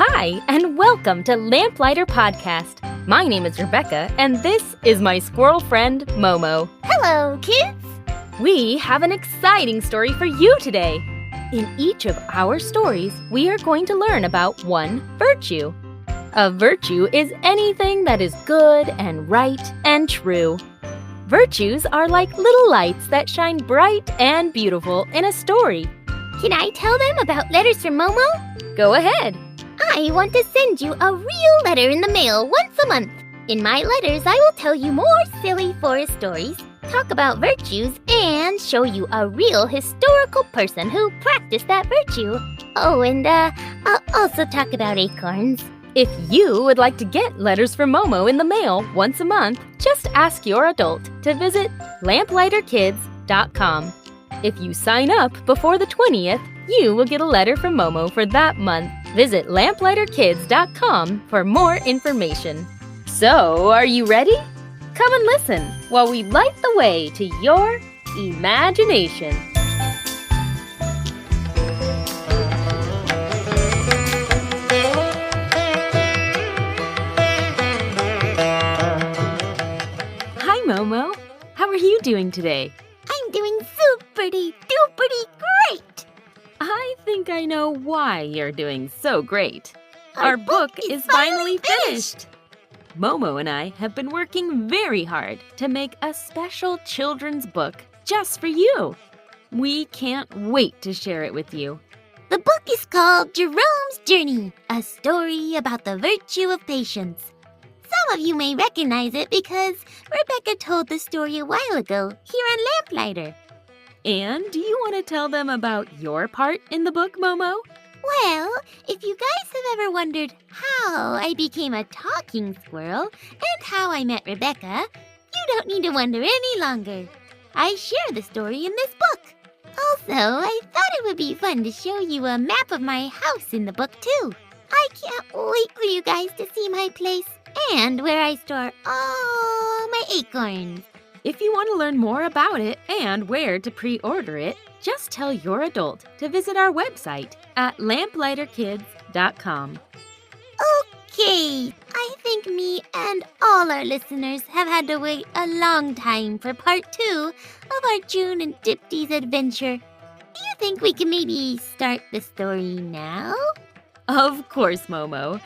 Hi, and welcome to Lamplighter Podcast. My name is Rebecca, and this is my squirrel friend, Momo. Hello, kids! We have an exciting story for you today. In each of our stories, we are going to learn about one virtue. A virtue is anything that is good and right and true. Virtues are like little lights that shine bright and beautiful in a story. Can I tell them about letters from Momo? Go ahead. I want to send you a real letter in the mail once a month. In my letters, I will tell you more silly forest stories, talk about virtues, and show you a real historical person who practiced that virtue. Oh, and I'll also talk about acorns. If you would like to get letters from Momo in the mail once a month, just ask your adult to visit lamplighterkids.com. If you sign up before the 20th, you will get a letter from Momo for that month. Visit lamplighterkids.com for more information. So, are you ready? Come and listen while we light the way to your imagination. Hi, Momo. How are you doing today? I'm doing super-duper great! I think I know why you're doing so great. Our book is finally finished! Momo and I have been working very hard to make a special children's book just for you. We can't wait to share it with you. The book is called Jerome's Journey, a story about the virtue of patience. Some of you may recognize it because Rebecca told the story a while ago here on Lamplighter. And do you want to tell them about your part in the book, Momo? Well, if you guys have ever wondered how I became a talking squirrel and how I met Rebecca, you don't need to wonder any longer. I share the story in this book. Also, I thought it would be fun to show you a map of my house in the book, too. I can't wait for you guys to see my place and where I store all my acorns. If you want to learn more about it and where to pre-order it, just tell your adult to visit our website at lamplighterkids.com. Okay, I think me and all our listeners have had to wait a long time for part 2 of Arjun and Dipti's adventure. Do you think we can maybe start the story now? Of course, Momo.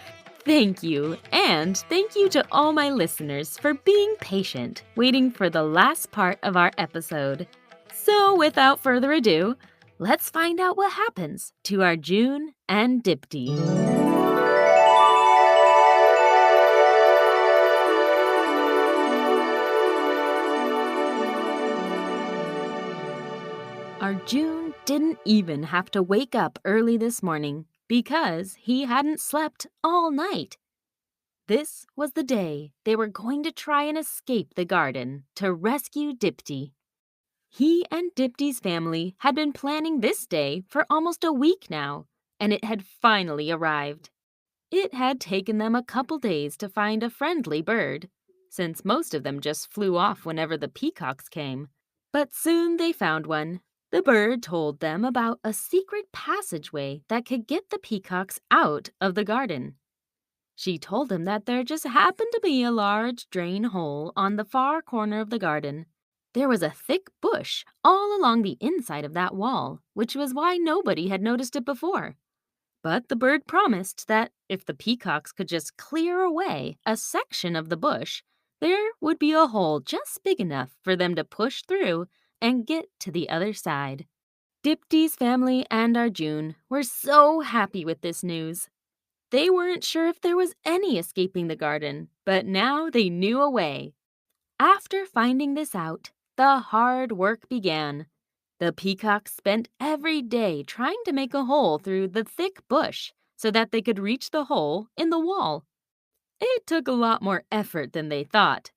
Thank you, and thank you to all my listeners for being patient, waiting for the last part of our episode. So, without further ado, let's find out what happens to Arjun and Dipti. Arjun didn't even have to wake up early this morning because he hadn't slept all night. This was the day they were going to try and escape the garden to rescue Dipti. He and Dipti's family had been planning this day for almost a week now, and it had finally arrived. It had taken them a couple days to find a friendly bird, since most of them just flew off whenever the peacocks came. But soon they found one. The bird told them about a secret passageway that could get the peacocks out of the garden. She told them that there just happened to be a large drain hole on the far corner of the garden. There was a thick bush all along the inside of that wall, which was why nobody had noticed it before. But the bird promised that if the peacocks could just clear away a section of the bush, there would be a hole just big enough for them to push through and get to the other side. Dipti's family and Arjun were so happy with this news. They weren't sure if there was any escaping the garden, but now they knew a way. After finding this out, the hard work began. The peacocks spent every day trying to make a hole through the thick bush so that they could reach the hole in the wall. It took a lot more effort than they thought.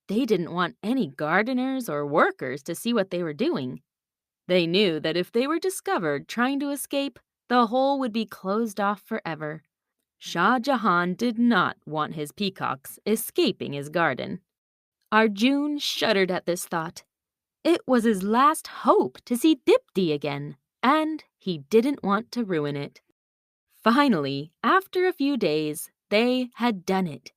They didn't want any gardeners or workers to see what they were doing. They knew that if they were discovered trying to escape, the hole would be closed off forever. Shah Jahan did not want his peacocks escaping his garden. Arjun shuddered at this thought. It was his last hope to see Dipti again, and he didn't want to ruin it. Finally, after a few days, they had done it.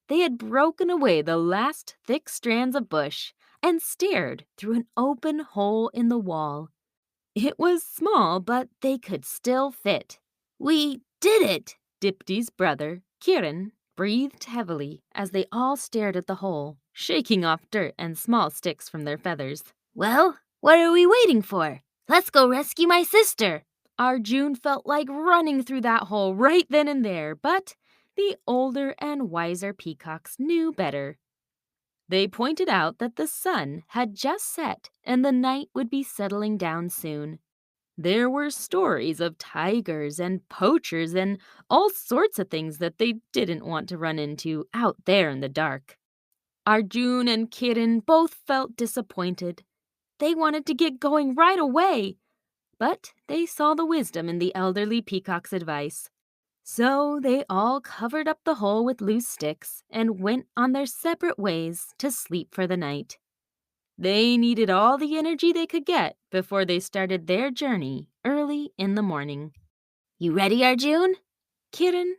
They had broken away the last thick strands of bush and stared through an open hole in the wall. It was small, but they could still fit. "We did it!" Dipti's brother, Kiran, breathed heavily as they all stared at the hole, shaking off dirt and small sticks from their feathers. "Well, what are we waiting for? Let's go rescue my sister." Arjun felt like running through that hole right then and there, but the older and wiser peacocks knew better. They pointed out that the sun had just set and the night would be settling down soon. There were stories of tigers and poachers and all sorts of things that they didn't want to run into out there in the dark. Arjun and Kiran both felt disappointed. They wanted to get going right away, but they saw the wisdom in the elderly peacock's advice. So they all covered up the hole with loose sticks and went on their separate ways to sleep for the night. They needed all the energy they could get before they started their journey early in the morning. "You ready, Arjun?" Kiran,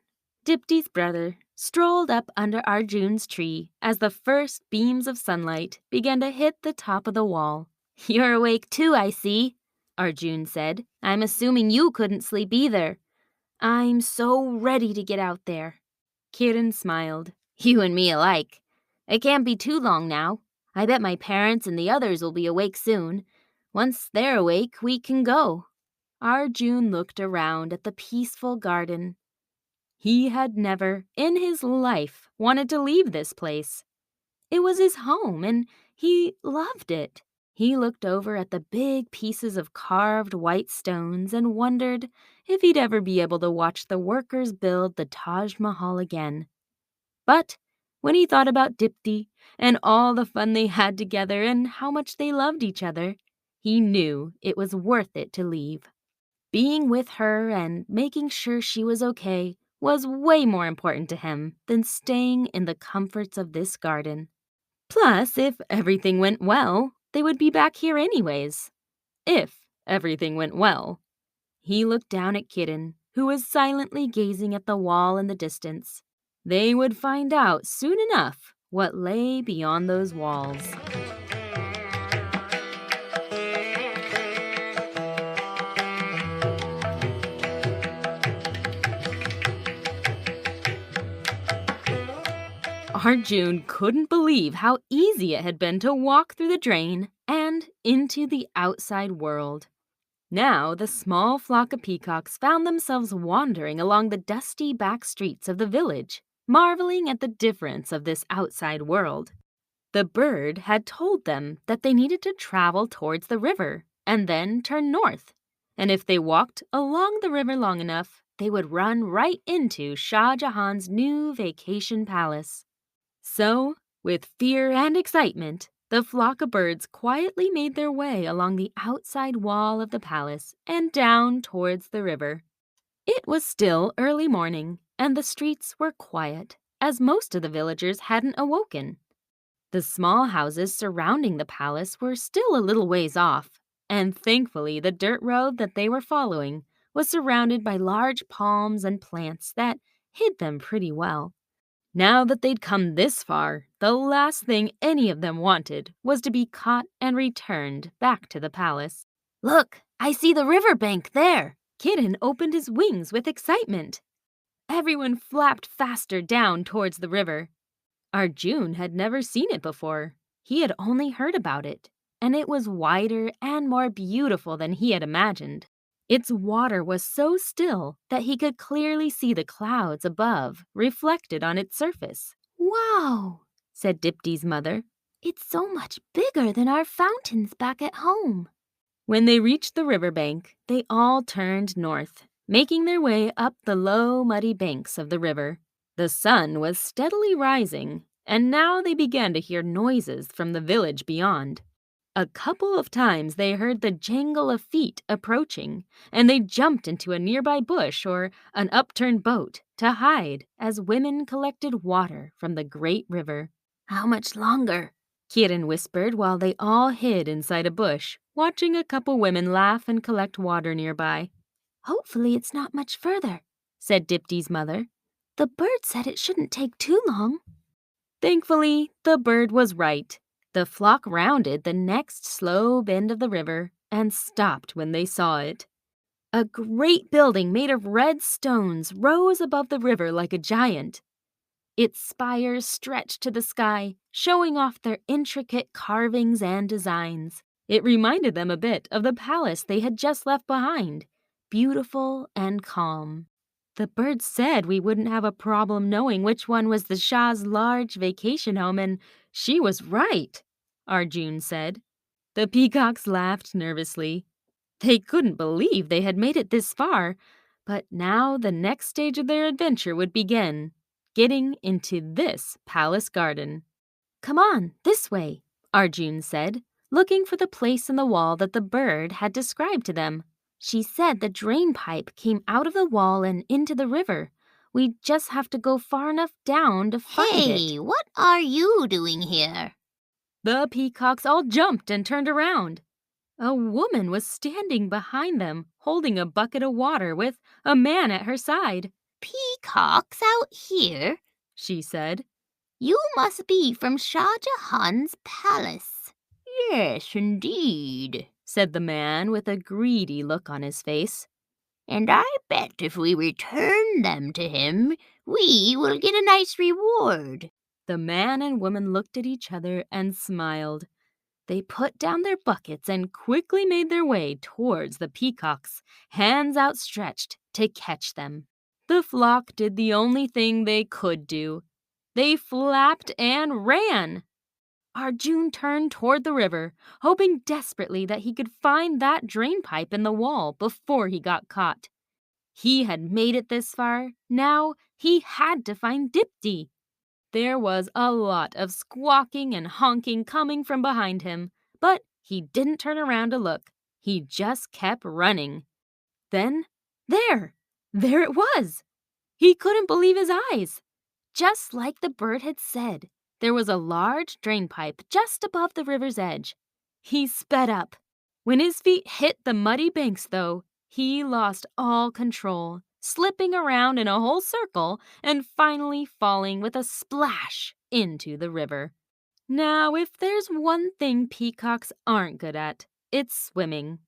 Dipti's brother, strolled up under Arjun's tree as the first beams of sunlight began to hit the top of the wall. "You're awake too, I see," Arjun said. "I'm assuming you couldn't sleep either." "I'm so ready to get out there." Kiran smiled. "You and me alike. It can't be too long now. I bet my parents and the others will be awake soon. Once they're awake, we can go." Arjun looked around at the peaceful garden. He had never, in his life, wanted to leave this place. It was his home, and he loved it. He looked over at the big pieces of carved white stones and wondered if he'd ever be able to watch the workers build the Taj Mahal again. But when he thought about Dipti and all the fun they had together and how much they loved each other, he knew it was worth it to leave. Being with her and making sure she was okay was way more important to him than staying in the comforts of this garden. Plus, if everything went well, they would be back here anyways. If everything went well. He looked down at Kitten, who was silently gazing at the wall in the distance. They would find out soon enough what lay beyond those walls. Arjun couldn't believe how easy it had been to walk through the drain and into the outside world. Now the small flock of peacocks found themselves wandering along the dusty back streets of the village, marveling at the difference of this outside world. The bird had told them that they needed to travel towards the river and then turn north, and if they walked along the river long enough, they would run right into Shah Jahan's new vacation palace. So, with fear and excitement, the flock of birds quietly made their way along the outside wall of the palace and down towards the river. It was still early morning, and the streets were quiet, as most of the villagers hadn't awoken. The small houses surrounding the palace were still a little ways off, and thankfully the dirt road that they were following was surrounded by large palms and plants that hid them pretty well. Now that they'd come this far, the last thing any of them wanted was to be caught and returned back to the palace. "Look, I see the riverbank there." Kitten opened his wings with excitement. Everyone flapped faster down towards the river. Arjun had never seen it before. He had only heard about it, and it was wider and more beautiful than he had imagined. Its water was so still that he could clearly see the clouds above reflected on its surface. "Wow," said Dipti's mother. "It's so much bigger than our fountains back at home." When they reached the riverbank, they all turned north, making their way up the low, muddy banks of the river. The sun was steadily rising, and now they began to hear noises from the village beyond. A couple of times they heard the jangle of feet approaching, and they jumped into a nearby bush or an upturned boat to hide as women collected water from the great river. "How much longer?" Kiran whispered while they all hid inside a bush, watching a couple women laugh and collect water nearby. "Hopefully it's not much further." said Dipti's mother. "The bird said it shouldn't take too long." Thankfully, the bird was right. The flock rounded the next slow bend of the river and stopped when they saw it. A great building made of red stones rose above the river like a giant. Its spires stretched to the sky, showing off their intricate carvings and designs. It reminded them a bit of the palace they had just left behind, beautiful and calm. "The bird said we wouldn't have a problem knowing which one was the Shah's large vacation home, and she was right," Arjun said. The peacocks laughed nervously. They couldn't believe they had made it this far, but now the next stage of their adventure would begin, getting into this palace garden. "Come on, this way," Arjun said, looking for the place in the wall that the bird had described to them. "She said the drain pipe came out of the wall and into the river. We just have to go far enough down to find it." Hey, what are you doing here? The peacocks all jumped and turned around. A woman was standing behind them, holding a bucket of water with a man at her side. Peacocks out here? She said. You must be from Shah Jahan's palace. Yes, indeed, said the man with a greedy look on his face. And I bet if we return them to him, we will get a nice reward. The man and woman looked at each other and smiled. They put down their buckets and quickly made their way towards the peacocks, hands outstretched to catch them. The flock did the only thing they could do. They flapped and ran. Arjun turned toward the river, hoping desperately that he could find that drain pipe in the wall before he got caught. He had made it this far. Now he had to find Dipti. There was a lot of squawking and honking coming from behind him, but he didn't turn around to look. He just kept running. Then, there it was! He couldn't believe his eyes. Just like the bird had said, there was a large drain pipe just above the river's edge. He sped up. When his feet hit the muddy banks, though, he lost all control, slipping around in a whole circle and finally falling with a splash into the river. Now, if there's one thing peacocks aren't good at, it's swimming.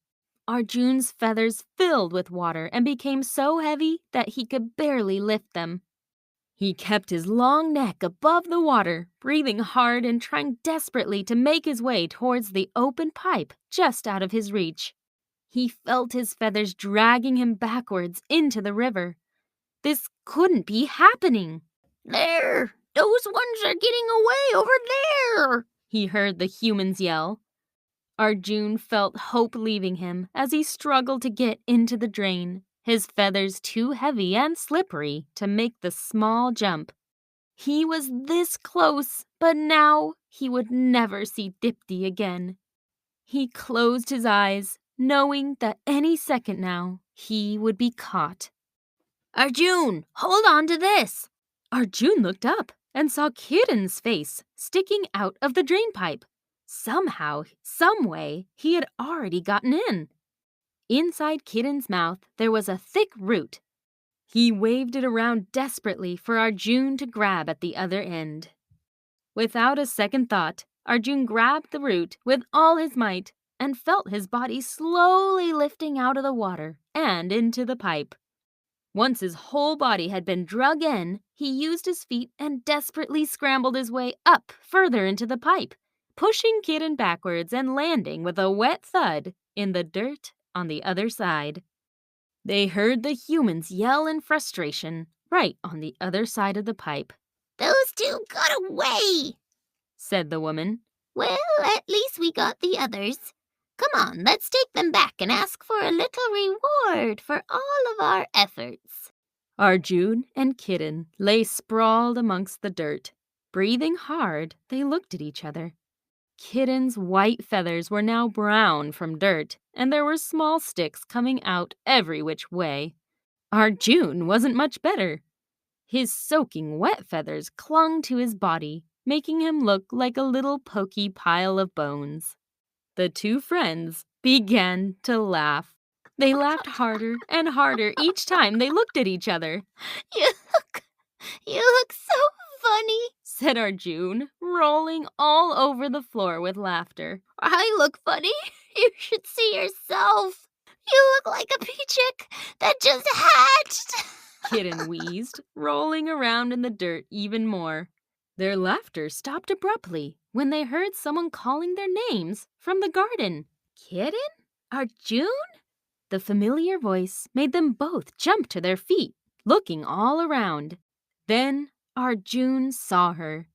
Arjun's feathers filled with water and became so heavy that he could barely lift them. He kept his long neck above the water, breathing hard and trying desperately to make his way towards the open pipe just out of his reach. He felt his feathers dragging him backwards into the river. This couldn't be happening. There! Those ones are getting away over there! He heard the humans yell. Arjun felt hope leaving him as he struggled to get into the drain, his feathers too heavy and slippery to make the small jump. He was this close, but now he would never see Dipti again. He closed his eyes, knowing that any second now he would be caught. Arjun, hold on to this! Arjun looked up and saw Kiran's face sticking out of the drain pipe. Somehow, someway, he had already gotten in. Inside Kiran's mouth, there was a thick root. He waved it around desperately for Arjun to grab at the other end. Without a second thought, Arjun grabbed the root with all his might and felt his body slowly lifting out of the water and into the pipe. Once his whole body had been drug in, he used his feet and desperately scrambled his way up further into the pipe, pushing Kiran backwards and landing with a wet thud in the dirt on the other side. They heard the humans yell in frustration right on the other side of the pipe. Those two got away, said the woman. Well, at least we got the others. Come on, let's take them back and ask for a little reward for all of our efforts. Arjun and Kiran lay sprawled amongst the dirt. Breathing hard, they looked at each other. Kiran's white feathers were now brown from dirt, and there were small sticks coming out every which way. Arjun wasn't much better. His soaking wet feathers clung to his body, making him look like a little poky pile of bones. The two friends began to laugh. They laughed harder and harder each time they looked at each other. You look, you look so funny, said Arjun, rolling all over the floor with laughter. I look funny? You should see yourself. You look like a peacock that just hatched. Kitten wheezed, rolling around in the dirt even more. Their laughter stopped abruptly when they heard someone calling their names from the garden. Kitten? Arjun? The familiar voice made them both jump to their feet, looking all around. Then Arjun saw her.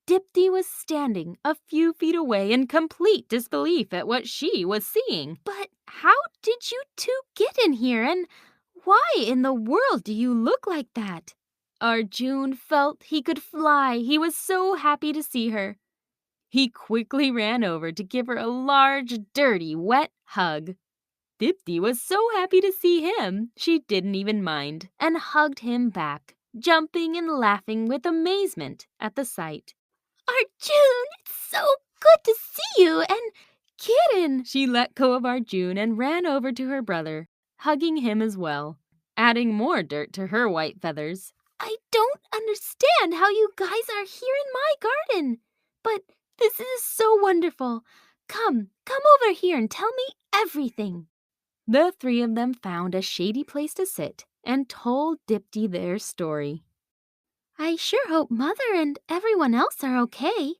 Dipti was standing a few feet away in complete disbelief at what she was seeing. But how did you two get in here, and why in the world do you look like that? Arjun felt he could fly. He was so happy to see her. He quickly ran over to give her a large, dirty, wet hug. Dipti was so happy to see him, she didn't even mind, and hugged him back, jumping and laughing with amazement at the sight. Arjun, it's so good to see you, and Kitten! She let go of Arjun and ran over to her brother, hugging him as well, adding more dirt to her white feathers. I don't understand how you guys are here in my garden, but this is so wonderful. Come over here and tell me everything. The three of them found a shady place to sit and told Dipti their story. I sure hope Mother and everyone else are okay,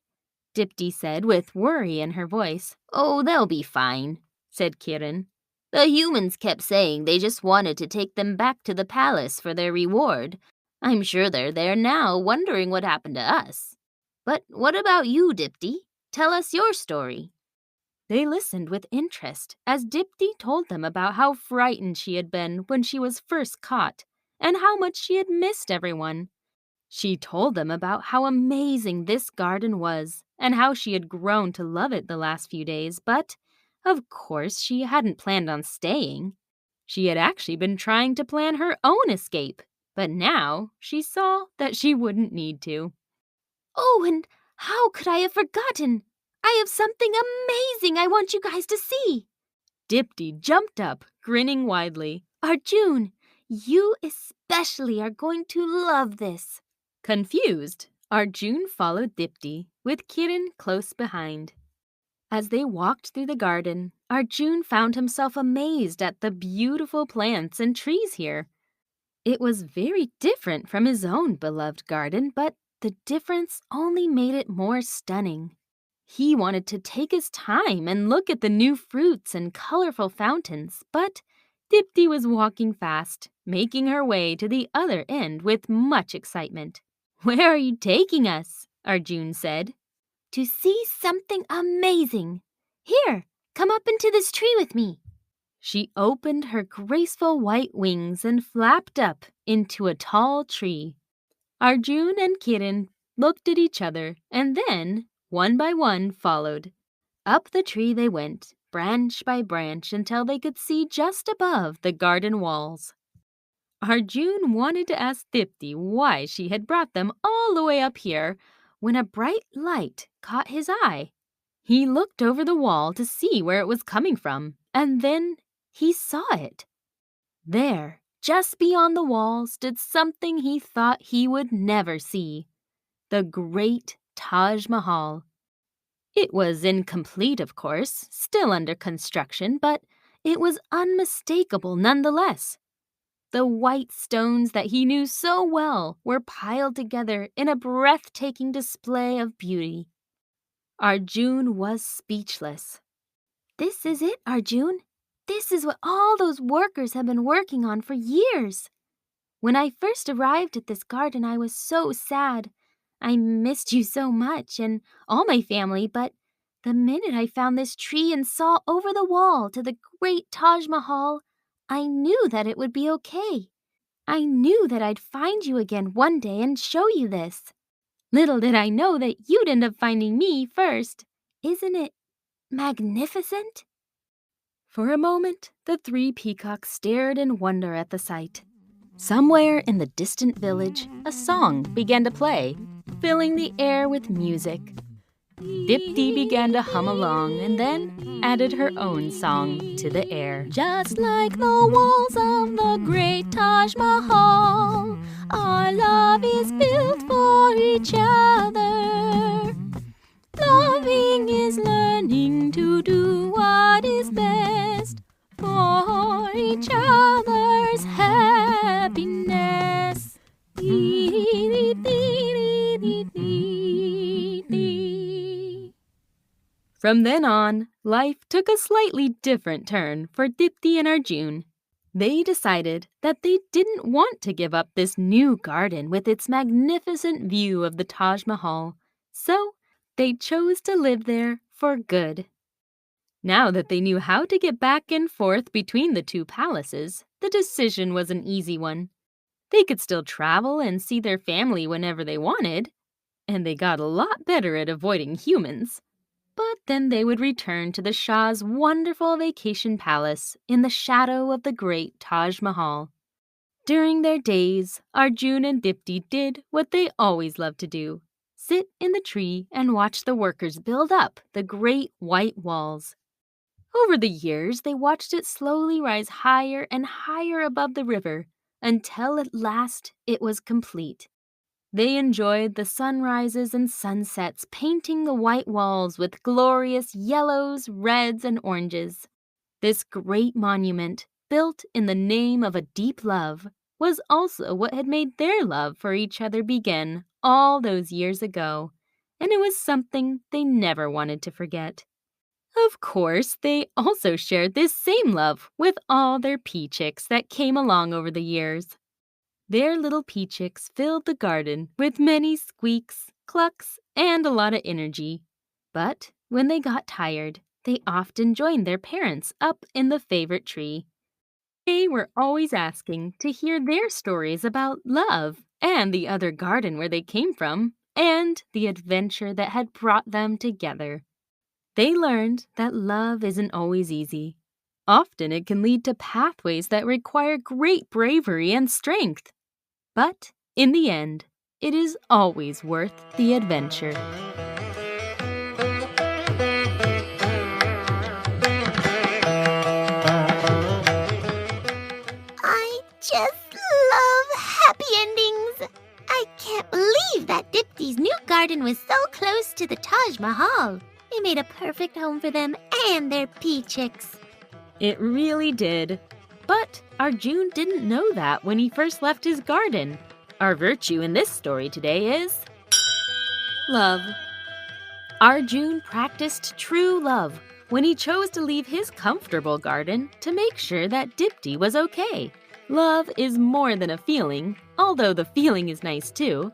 Dipti said with worry in her voice. Oh, they'll be fine, said Kiran. The humans kept saying they just wanted to take them back to the palace for their reward. I'm sure they're there now wondering what happened to us. But what about you, Dipti? Tell us your story. They listened with interest as Dipti told them about how frightened she had been when she was first caught and how much she had missed everyone. She told them about how amazing this garden was and how she had grown to love it the last few days, but, of course, she hadn't planned on staying. She had actually been trying to plan her own escape, but now she saw that she wouldn't need to. Oh, and how could I have forgotten? I have something amazing I want you guys to see. Dipti jumped up, grinning widely. Arjun, you especially are going to love this. Confused, Arjun followed Dipti, with Kiran close behind. As they walked through the garden, Arjun found himself amazed at the beautiful plants and trees here. It was very different from his own beloved garden, but the difference only made it more stunning. He wanted to take his time and look at the new fruits and colorful fountains, but Dipti was walking fast, making her way to the other end with much excitement. Where are you taking us? Arjun said. To see something amazing. Here, come up into this tree with me. She opened her graceful white wings and flapped up into a tall tree. Arjun and Kiran looked at each other and then, one by one, followed. Up the tree they went, branch by branch, until they could see just above the garden walls. Arjun wanted to ask Dipti why she had brought them all the way up here when a bright light caught his eye. He looked over the wall to see where it was coming from, and then he saw it. There, just beyond the wall, stood something he thought he would never see. The great Taj Mahal. It was incomplete, of course, still under construction, but it was unmistakable nonetheless. The white stones that he knew so well were piled together in a breathtaking display of beauty. Arjun was speechless. This is it, Arjun. This is what all those workers have been working on for years. When I first arrived at this garden, I was so sad. I missed you so much and all my family, but the minute I found this tree and saw over the wall to the great Taj Mahal, I knew that it would be okay. I knew that I'd find you again one day and show you this. Little did I know that you'd end up finding me first. Isn't it magnificent? For a moment, the three peacocks stared in wonder at the sight. Somewhere in the distant village, a song began to play, filling the air with music. Dipti began to hum along and then added her own song to the air. Just like the walls of the great Taj Mahal, our love is built for each other. Loving is learning to do what is best for each other's happiness. From then on, life took a slightly different turn for Dipti and Arjun. They decided that they didn't want to give up this new garden with its magnificent view of the Taj Mahal, so they chose to live there for good. Now that they knew how to get back and forth between the two palaces, the decision was an easy one. They could still travel and see their family whenever they wanted, and they got a lot better at avoiding humans. But then they would return to the Shah's wonderful vacation palace in the shadow of the great Taj Mahal. During their days, Arjun and Dipti did what they always loved to do: sit in the tree and watch the workers build up the great white walls. Over the years, they watched it slowly rise higher and higher above the river until at last it was complete. They enjoyed the sunrises and sunsets, painting the white walls with glorious yellows, reds, and oranges. This great monument, built in the name of a deep love, was also what had made their love for each other begin all those years ago, and it was something they never wanted to forget. Of course, they also shared this same love with all their Peacocks that came along over the years. Their little Peacocks filled the garden with many squeaks, clucks, and a lot of energy. But when they got tired, they often joined their parents up in the favorite tree. They were always asking to hear their stories about love and the other garden where they came from and the adventure that had brought them together. They learned that love isn't always easy. Often it can lead to pathways that require great bravery and strength. But in the end, it is always worth the adventure. I just love happy endings. I can't believe that Dipti's new garden was so close to the Taj Mahal. It made a perfect home for them and their Peacocks. It really did. But Arjun didn't know that when he first left his garden. Our virtue in this story today is love. Arjun practiced true love when he chose to leave his comfortable garden to make sure that Dipti was okay. Love is more than a feeling, although the feeling is nice too.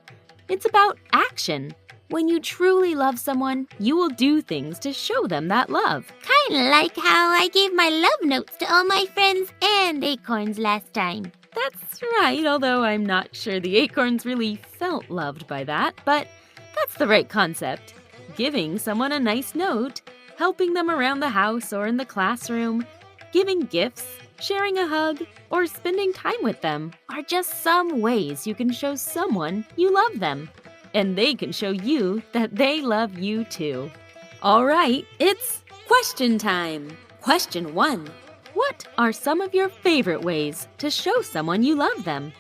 It's about action. When you truly love someone, you will do things to show them that love. Kinda like how I gave my love notes to all my friends and acorns last time. That's right, although I'm not sure the acorns really felt loved by that, but that's the right concept. Giving someone a nice note, helping them around the house or in the classroom, giving gifts, sharing a hug, or spending time with them are just some ways you can show someone you love them. And they can show you that they love you too. All right, it's question time. Question 1. What are some of your favorite ways to show someone you love them?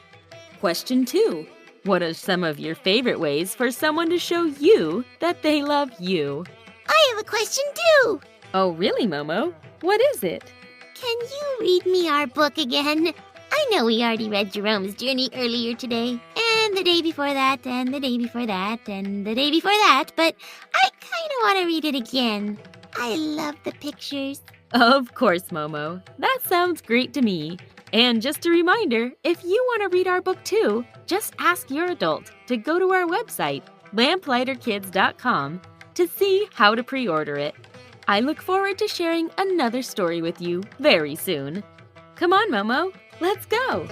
Question 2. What are some of your favorite ways for someone to show you that they love you? I have a question too. Oh, really, Momo? What is it? Can you read me our book again? I know we already read Jerome's journey earlier today, and the day before that, and the day before that, and the day before that, but I kind of want to read it again. I love the pictures. Of course, Momo. That sounds great to me. And just a reminder, if you want to read our book too, just ask your adult to go to our website, lamplighterkids.com, to see how to pre-order it. I look forward to sharing another story with you very soon. Come on, Momo. Let's go!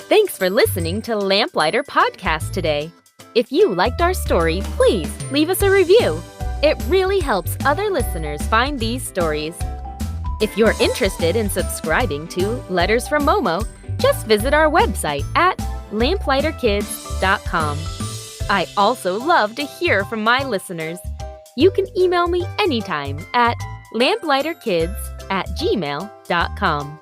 Thanks for listening to Lamplighter Podcast today. If you liked our story, please leave us a review. It really helps other listeners find these stories. If you're interested in subscribing to Letters from Momo, just visit our website at lamplighterkids.com. I also love to hear from my listeners. You can email me anytime at lamplighterkids@gmail.com.